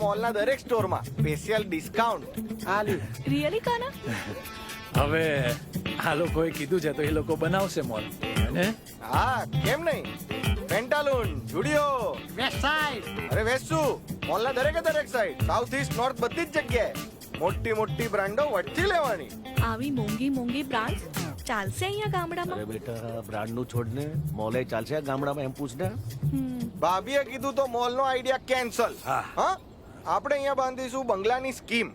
મોલના દરેક સ્ટોરમાં special discount. Really કાના? હવે આ લોકોએ કીધું છે તો એ લોકો બનાવશે મોલ ને. હા, કેમ નહીં? Pantaloons, Zudio, west side. અરે વેસુ, મોલના દરેકે દરેક સાઈડ, સાઉથ ઈસ્ટ નોર્થ બધી જ જગ્યાએ મોટી મોટી બ્રાન્ડો વચ્ચે લેવાની. આવી મોંઘી મોંઘી બ્રાન્ડ ચાલશે અહીંયા ગામડામાં? અરે બેટા બ્રાન્ડ નું છોડ ને મોલે ચાલશે આ ગામડામાં એમ પૂછ ને. ભાભીએ કીધું તો મોલનો આઈડિયા કેન્સલ. હા, આપણે અહીંયા બાંધીશું બંગલાની સ્કીમ.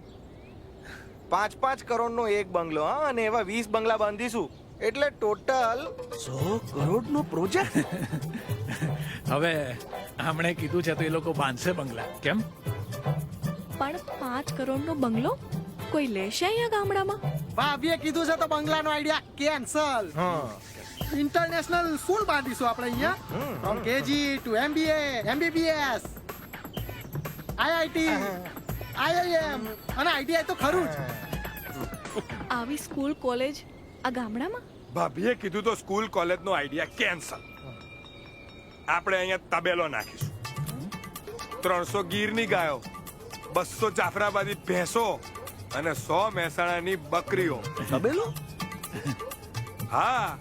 5-5 કરોડનો એક બંગલો, હા, અને એવા 20 બંગલા બાંધીશું એટલે ટોટલ 100 કરોડ નો પ્રોજેક્ટ. હવે આમણે કીધું છે તો એ લોકો બાંધશે બંગલા. કેમ? પણ 5 કરોડનો બંગલો કોઈ લેશે અહીંયા ગામડામાં? ભાભીએ કીધું છે તો બંગલાનો આઈડિયા કેન્સલ. ઇન્ટરનેશનલ સ્કૂલ બાંધીશું આપણે અહીંયા. From KG to MBA, MBBS, IIT, IIM અને આઈટીઆઈ તો ખરું જ. આવી સ્કૂલ કોલેજ આ ગામડામાં? ભાભીએ કીધું તો સ્કૂલ કોલેજનો આઈડિયા કેન્સલ. આપણે અહીંયા તબેલો નાખીશું. 300 ગીરની ગાયો, 200 જાફરાબાદી ભેંસો અને 100 મહેસાણાની બકરીઓ. તબેલો? હા,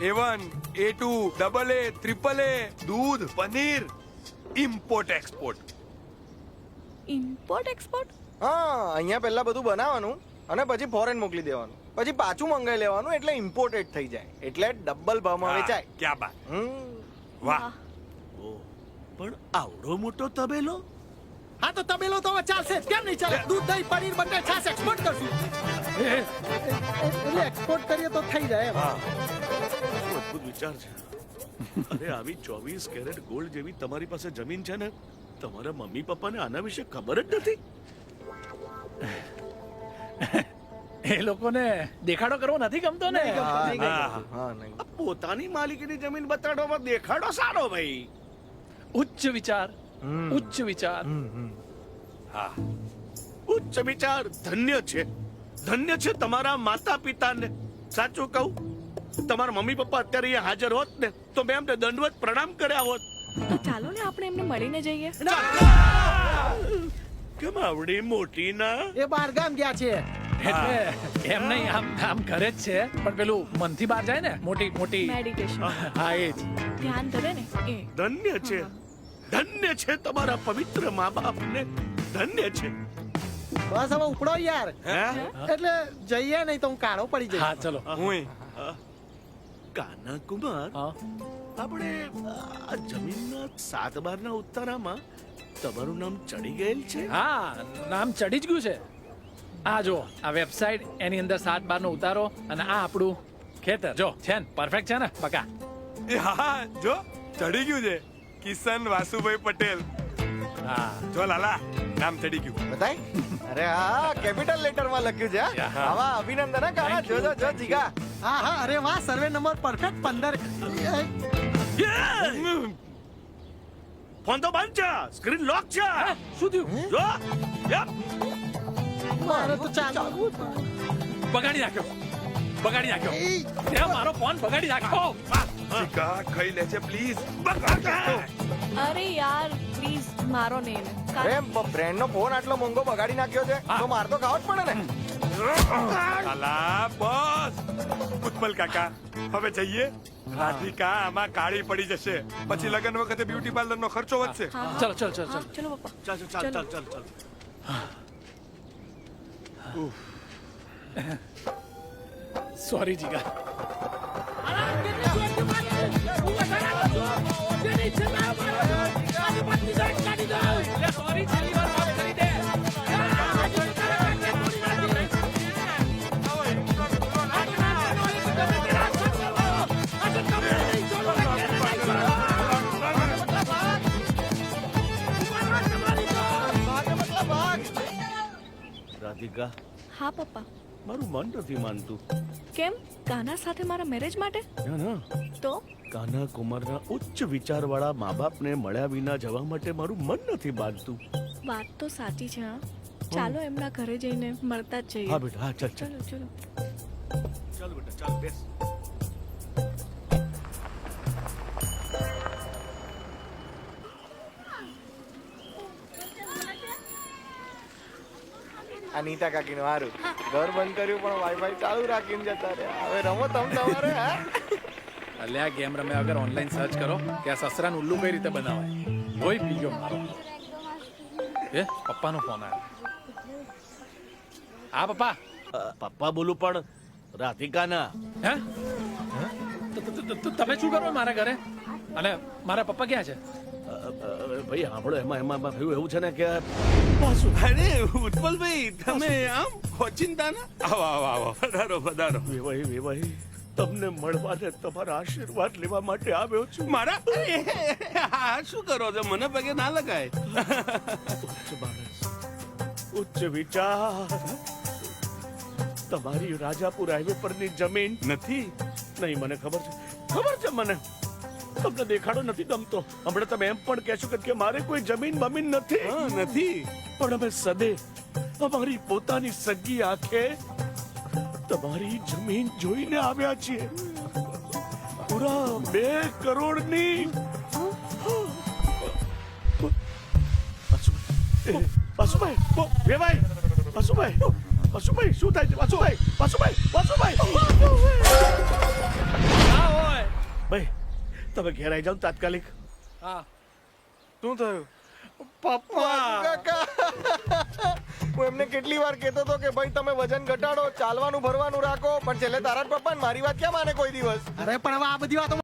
A1, A2, AA, AAA, દૂધ, paneer, import export. Import export? હા, અહીંયા પહેલા બધું બનાવવાનું અને પછી ફોરેન મોકલી દેવાનું, પછી પાછું મંગાઈ લેવાનું એટલે ઇમ્પોર્ટેડ થઈ જાય, એટલે ડબલ ભાવમાં વેચાય. ક્યાં બાત. વાહ. પણ આવડો મોટો તબેલો? હા તો તબેલો તો હવે ચાલશે જ. કેમ નહીં ચાલે? દૂધ, દહીં, પનીર, બટર, છાશ એક્સપોર્ટ કરશું. એટલે એક્સપોર્ટ કરીએ તો થઈ જાય એમ. અદભુત વિચાર છે. અરે આવી 24 કેરેટ ગોલ્ડ જેવી તમારી પાસે જમીન છે ને, તમારા મમ્મી પપ્પાને આના વિશે ખબર જ નથી. એ લોકોને દેખાડો કરવો નથી ગમતો ને. હા, નહીં. આ પોતાની માલિકીની જમીન બતાડવામાં દેખાડો સારો ભાઈ. ઉચ્ચ વિચાર, ઉચ્ચ વિચાર. હા, ઉચ્ચ વિચાર. ધન્ય છે, ધન્ય છે તમારા માતા પિતાને. સાચું કહું, તમારા મમ્મી પપ્પા અત્યારે અહીંયા હાજર હોત ને તો મેં એમને દંડવત પ્રણામ કર્યા હોત. તો ચાલો ને આપણે એમને મળીને જઈએ. કેમ આવડી મોટી ના? એ બહાર ગામ ગયા છે. એટલે એમ નહીં, આમ ઘરે જ છે પણ પેલું મનથી બહાર જાય ને, મોટી મોટી. મેડિટેશન. હા, એ જ. ધ્યાન ધરે ને એ. ધન્ય છે, ધન્ય છે તમારા પવિત્ર મા બાપને. ધન્ય છે. બસ હવે ઉપડો યાર. એટલે જઈએ નહીં તો હું કાળો પડી જઈશ. હા, ચલો. કાના કુમાર, હા. આપણે આ જમીનના 7 બારના ઉતારામાં તમારું નામ ચડી ગયેલ છે. હા, નામ ચડી જ ગયું છે. આ જો આ વેબસાઇટ, એની અંદર 7 બારનો ઉતારો અને આ આપણું ખેતર. જો છે ને, પરફેક્ટ છે ને બકા? હા, જો ચડી ગયું છે. કિશન વાસુભાઈ પટેલ. હા. જો લાલા, નામ ચડી ગયું. બતાય. અરે હા, કેપિટલ લેટરમાં લખ્યું છે. હા, આવા અભિનંદન હા કાના. જો જો જો જીગા. હા હા, અરે વાહ, સર્વે નંબર પરફેક્ટ 15. ફોન તો બંધ છે, સ્ક્રીન લોક છે. શું થયું? જો યપ. મારે તો ચાલુ. બગાડી નાખ્યો, બગાડી નાખ્યો. એ મારો ફોન બગાડી નાખ્યો. જીગા, ખાઈ લેજે પ્લીઝ. અરે યાર પ્લીઝ મારો ને એને. અરે બ્રેન્ડનો ફોન આટલો મોંઘો બગાડી નાખ્યો છે તો માર તો ખાવો જ પડે ને. લાલા, બસ. ઉત્પલ કાકા, હવે જઈએ. રાધિકા આમાં કાળી પડી જશે, પછી લગ્ન વખતે બ્યુટી પાર્લર નો ખર્ચો વધશે. ચલો ચલો ચલો ચલો. ચલો પપ્પા. ચાલ ચાલ ચાલ ચાલ ચાલ. સોરી જીગા. રાધિકા, હા પપ્પા. મારું મન નથી માનતું. કેમ? કાના સાથે મારા મેરેજ માટે? ના ના, તો કાના કુમારના ઉચ્ચ વિચારવાળા મા બાપને મળ્યા વિના જવા માટે મારું મન નથી બાંધતું. વાત તો સાચી છે. હા, ચાલો એમના ઘરે જઈને મળતા જ જઈએ. હા બેટા, હા, ચાલ ચાલ. ચલો ચલો. ચાલ બેટા, ચાલ બેસ. આ નીતા કાકીનું હારું ઘર બંધ કર્યું પણ વાઈફાઈ ચાલુ રાખીને જતા રહ્યા. હવે રમો તમ તમારે હા. અલ્યા ગેમ રમે અગર ઓનલાઈન સર્ચ કરો કે આ સસરાનું ઉલ્લુ કઈ રીતે બનાવાય કોઈ પી ગયો મારો. એ પપ્પાનો ફોન આવ્યો. હા પપ્પા. પપ્પા બોલું પણ રાધિકાના. હે તમે શું કરો મારા ઘરે અને મારા પપ્પા ક્યાં છે? ભાઈ સાંભળો એમાં એમાં એમાં થયું એવું છે ને કે અરે ઉત્પલભાઈ તમે આમ ઓચિંતા ના આવો આવો આવો પધારો પધારો. વેવાઈ વેવાઈ તમને મળવા ને તમારા આશીર્વાદ લેવા માટે આવ્યો છું. મારા આ શું કરો છો? મને પગે ના લગાય. ઉચ્ચ માણસ, ઉચ્ચ વિચાર. તમારી રાજાપુર હાઈવે પરની જમીન નથી. નહીં મને ખબર છે મને. તમને દેખાડો નથી ગમતો. હમણાં તમે એમ પણ કહેશો કે મારે કોઈ જમીન બમીન નથી. હા નથી. પણ અમે સદે અમારી પોતાની સગી આંખે તમારી જમીન જોઈને આવ્યા છીએ. પૂરા 2 કરોડની. વાસુભાઈ, વેવાઈ, વાસુભાઈ, શું થાય છે? વાસુભાઈ. હા હોય. ભાઈ તમે ઘેર આવી જાઓ તાત્કાલિક. હા શું થયું? કાકા હું એમને કેટલી વાર કહેતો હતો કે ભાઈ તમે વજન ઘટાડો, ચાલવાનું ભરવાનું રાખો, પણ છેલ્લે તારા જ પપ્પા ને મારી વાત ક્યાં માને કોઈ દિવસ. અરે પણ હવે આ બધી વાતો